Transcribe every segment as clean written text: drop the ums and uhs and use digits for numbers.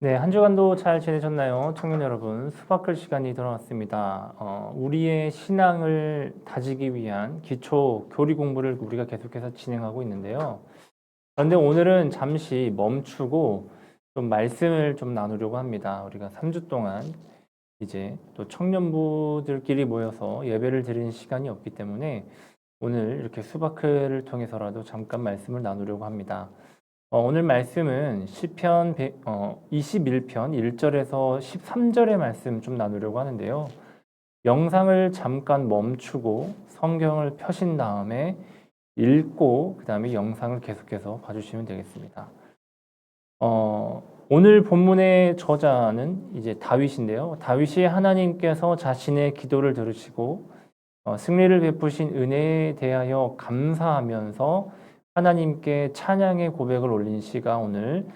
네, 한 주간도 잘 지내셨나요? 청년 여러분, 수박글 시간이 돌아왔습니다. 우리의 신앙을 다지기 위한 기초 교리 공부를 우리가 계속해서 진행하고 있는데요. 그런데 오늘은 잠시 멈추고 좀 말씀을 좀 나누려고 합니다. 우리가 3주 동안 이제 또 청년부들끼리 모여서 예배를 드리는 시간이 없기 때문에 오늘 이렇게 수박글을 통해서라도 잠깐 말씀을 나누려고 합니다. 오늘 말씀은 시편 21편 1절에서 13절의 말씀 좀 나누려고 하는데요. 영상을 잠깐 멈추고 성경을 펴신 다음에 읽고 그 다음에 영상을 계속해서 봐주시면 되겠습니다. 오늘 본문의 저자는 이제 다윗인데요. 다윗이 하나님께서 자신의 기도를 들으시고 승리를 베푸신 은혜에 대하여 감사하면서 하나님께 찬양의 고백을 올린 시가 오늘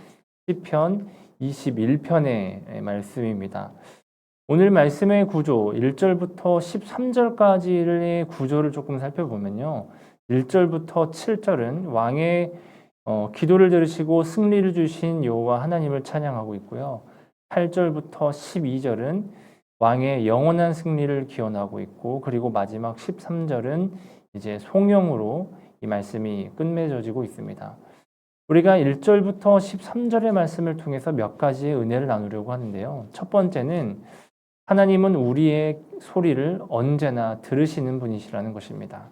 시편 21편의 말씀입니다. 오늘 말씀의 구조 1절부터 13절까지의 구조를 조금 살펴보면요. 1절부터 7절은 왕의 기도를 들으시고 승리를 주신 여호와 하나님을 찬양하고 있고요. 8절부터 12절은 왕의 영원한 승리를 기원하고 있고, 그리고 마지막 13절은 이제 송영으로 이 말씀이 끝맺어지고 있습니다. 우리가 1절부터 13절의 말씀을 통해서 몇 가지의 은혜를 나누려고 하는데요. 첫 번째는 하나님은 우리의 소리를 언제나 들으시는 분이시라는 것입니다.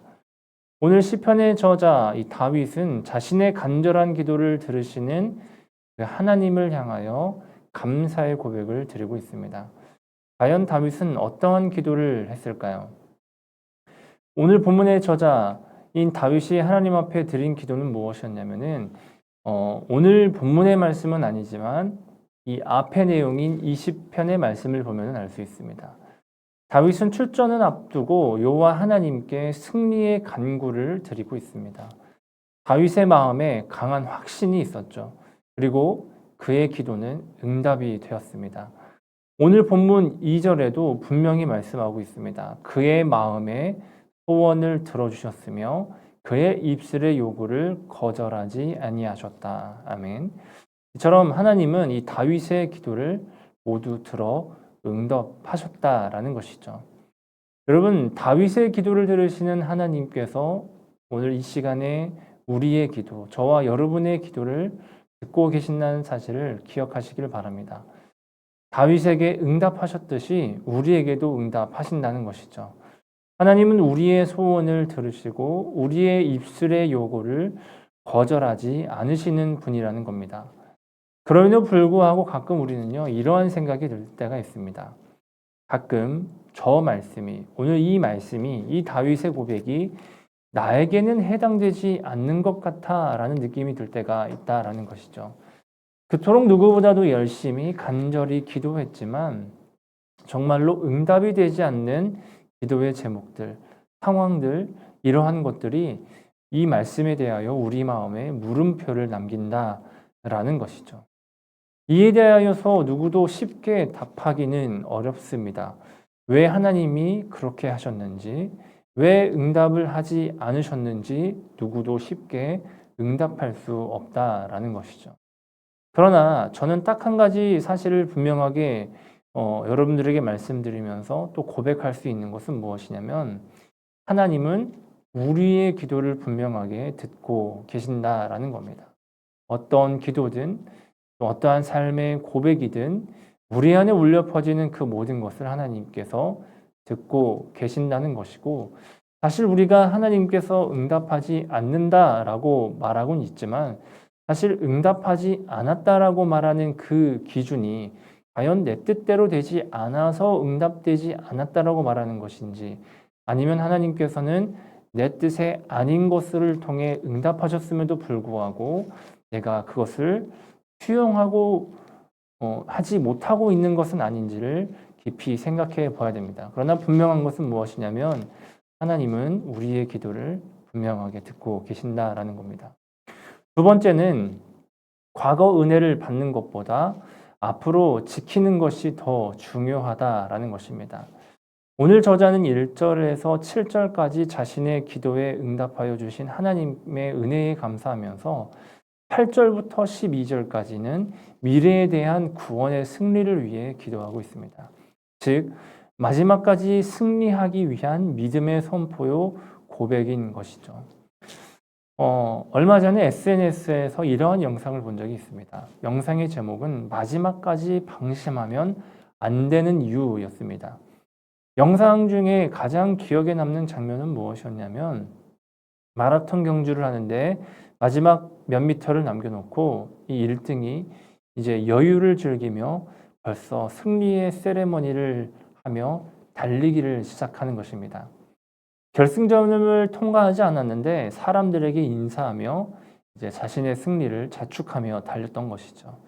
오늘 시편의 저자 이 다윗은 자신의 간절한 기도를 들으시는 하나님을 향하여 감사의 고백을 드리고 있습니다. 과연 다윗은 어떠한 기도를 했을까요? 오늘 본문의 저자인 다윗이 하나님 앞에 드린 기도는 무엇이었냐면은 오늘 본문의 말씀은 아니지만 이 앞의 내용인 20편의 말씀을 보면 알 수 있습니다. 다윗은 출전을 앞두고 여호와 하나님께 승리의 간구를 드리고 있습니다. 다윗의 마음에 강한 확신이 있었죠. 그리고 그의 기도는 응답이 되었습니다. 오늘 본문 2절에도 분명히 말씀하고 있습니다. 그의 마음에 소원을 들어주셨으며 그의 입술의 요구를 거절하지 아니하셨다. 아멘. 이처럼 하나님은 이 다윗의 기도를 모두 들어 응답하셨다라는 것이죠. 여러분, 다윗의 기도를 들으시는 하나님께서 오늘 이 시간에 우리의 기도, 저와 여러분의 기도를 듣고 계신다는 사실을 기억하시길 바랍니다. 다윗에게 응답하셨듯이 우리에게도 응답하신다는 것이죠. 하나님은 우리의 소원을 들으시고 우리의 입술의 요구를 거절하지 않으시는 분이라는 겁니다. 그럼에도 불구하고 가끔 우리는요, 이러한 생각이 들 때가 있습니다. 가끔 오늘 이 말씀이, 이 다윗의 고백이 나에게는 해당되지 않는 것 같아 라는 느낌이 들 때가 있다라는 것이죠. 그토록 누구보다도 열심히 간절히 기도했지만 정말로 응답이 되지 않는 기도의 제목들, 상황들, 이러한 것들이 이 말씀에 대하여 우리 마음에 물음표를 남긴다라는 것이죠. 이에 대하여서 누구도 쉽게 답하기는 어렵습니다. 왜 하나님이 그렇게 하셨는지, 왜 응답을 하지 않으셨는지 누구도 쉽게 응답할 수 없다라는 것이죠. 그러나 저는 딱 한 가지 사실을 분명하게 여러분들에게 말씀드리면서 또 고백할 수 있는 것은 무엇이냐면 하나님은 우리의 기도를 분명하게 듣고 계신다라는 겁니다. 어떤 기도든 또 어떠한 삶의 고백이든 우리 안에 울려 퍼지는 그 모든 것을 하나님께서 듣고 계신다는 것이고, 사실 우리가 하나님께서 응답하지 않는다라고 말하고는 있지만 사실 응답하지 않았다라고 말하는 그 기준이 과연 내 뜻대로 되지 않아서 응답되지 않았다라고 말하는 것인지, 아니면 하나님께서는 내 뜻에 아닌 것을 통해 응답하셨음에도 불구하고 내가 그것을 수용하고 하지 못하고 있는 것은 아닌지를 깊이 생각해 봐야 됩니다. 그러나 분명한 것은 무엇이냐면 하나님은 우리의 기도를 분명하게 듣고 계신다라는 겁니다. 두 번째는 과거 은혜를 받는 것보다 앞으로 지키는 것이 더 중요하다라는 것입니다. 오늘 저자는 1절에서 7절까지 자신의 기도에 응답하여 주신 하나님의 은혜에 감사하면서 8절부터 12절까지는 미래에 대한 구원의 승리를 위해 기도하고 있습니다. 즉 마지막까지 승리하기 위한 믿음의 선포요 고백인 것이죠. 얼마 전에 SNS에서 이러한 영상을 본 적이 있습니다. 영상의 제목은 마지막까지 방심하면 안 되는 이유였습니다. 영상 중에 가장 기억에 남는 장면은 무엇이었냐면 마라톤 경주를 하는데 마지막 몇 미터를 남겨놓고 이 1등이 이제 여유를 즐기며 벌써 승리의 세레머니를 하며 달리기를 시작하는 것입니다. 결승점을 통과하지 않았는데 사람들에게 인사하며 이제 자신의 승리를 자축하며 달렸던 것이죠.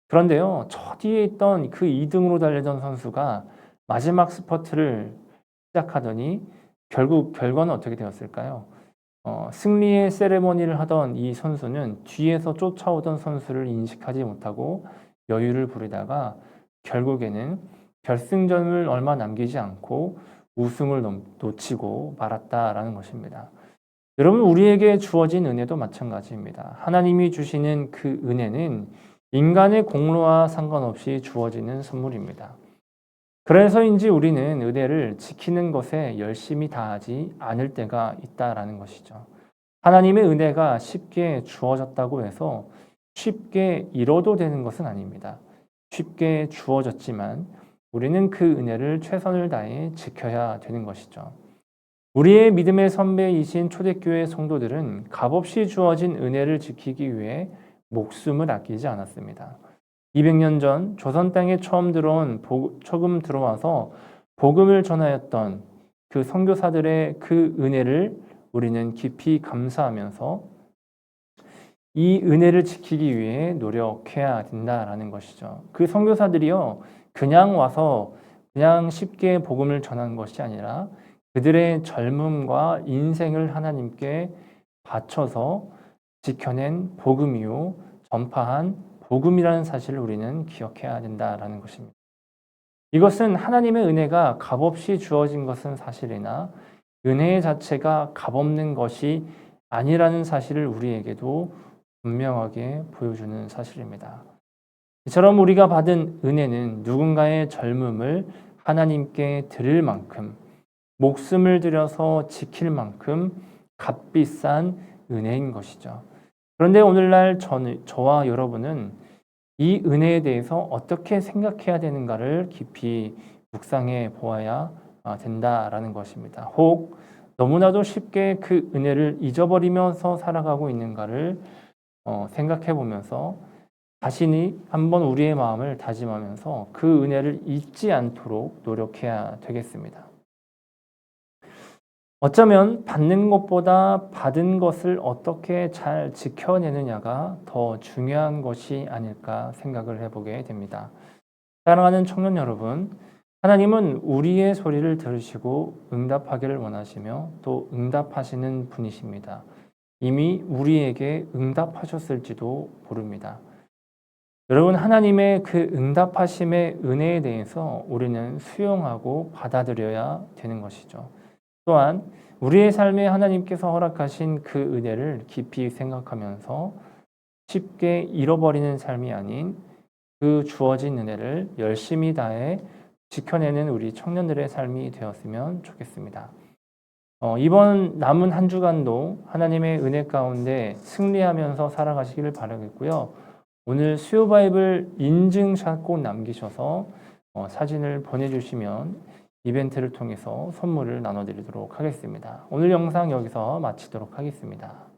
그런데요, 저 뒤에 있던 그 2등으로 달리던 선수가 마지막 스퍼트를 시작하더니 결국 결과는 어떻게 되었을까요? 승리의 세레머니를 하던 이 선수는 뒤에서 쫓아오던 선수를 인식하지 못하고 여유를 부리다가 결국에는 결승점을 얼마 남기지 않고 우승을 놓치고 말았다라는 것입니다. 여러분, 우리에게 주어진 은혜도 마찬가지입니다. 하나님이 주시는 그 은혜는 인간의 공로와 상관없이 주어지는 선물입니다. 그래서인지 우리는 은혜를 지키는 것에 열심히 다하지 않을 때가 있다라는 것이죠. 하나님의 은혜가 쉽게 주어졌다고 해서 쉽게 잃어도 되는 것은 아닙니다. 쉽게 주어졌지만 우리는 그 은혜를 최선을 다해 지켜야 되는 것이죠. 우리의 믿음의 선배이신 초대교회 성도들은 값없이 주어진 은혜를 지키기 위해 목숨을 아끼지 않았습니다. 200년 전 조선 땅에 처음 들어와서 복음을 전하였던 그 선교사들의 그 은혜를 우리는 깊이 감사하면서 이 은혜를 지키기 위해 노력해야 된다라는 것이죠. 그 선교사들이요, 그냥 와서 그냥 쉽게 복음을 전한 것이 아니라 그들의 젊음과 인생을 하나님께 바쳐서 지켜낸 복음이요, 전파한 복음이라는 사실을 우리는 기억해야 된다라는 것입니다. 이것은 하나님의 은혜가 값없이 주어진 것은 사실이나 은혜 자체가 값없는 것이 아니라는 사실을 우리에게도 분명하게 보여주는 사실입니다. 이처럼 우리가 받은 은혜는 누군가의 젊음을 하나님께 드릴 만큼, 목숨을 들여서 지킬 만큼 값비싼 은혜인 것이죠. 그런데 오늘날 저와 여러분은 이 은혜에 대해서 어떻게 생각해야 되는가를 깊이 묵상해 보아야 된다라는 것입니다. 혹 너무나도 쉽게 그 은혜를 잊어버리면서 살아가고 있는가를 생각해 보면서 자신이 한번 우리의 마음을 다짐하면서 그 은혜를 잊지 않도록 노력해야 되겠습니다. 어쩌면 받는 것보다 받은 것을 어떻게 잘 지켜내느냐가 더 중요한 것이 아닐까 생각을 해보게 됩니다. 사랑하는 청년 여러분, 하나님은 우리의 소리를 들으시고 응답하기를 원하시며 또 응답하시는 분이십니다. 이미 우리에게 응답하셨을지도 모릅니다. 여러분, 하나님의 그 응답하심의 은혜에 대해서 우리는 수용하고 받아들여야 되는 것이죠. 또한 우리의 삶에 하나님께서 허락하신 그 은혜를 깊이 생각하면서 쉽게 잃어버리는 삶이 아닌 그 주어진 은혜를 열심히 다해 지켜내는 우리 청년들의 삶이 되었으면 좋겠습니다. 이번 남은 한 주간도 하나님의 은혜 가운데 승리하면서 살아가시기를 바라겠고요. 오늘 수요 바이블 인증샷 꼭 남기셔서 사진을 보내주시면 이벤트를 통해서 선물을 나눠드리도록 하겠습니다. 오늘 영상 여기서 마치도록 하겠습니다.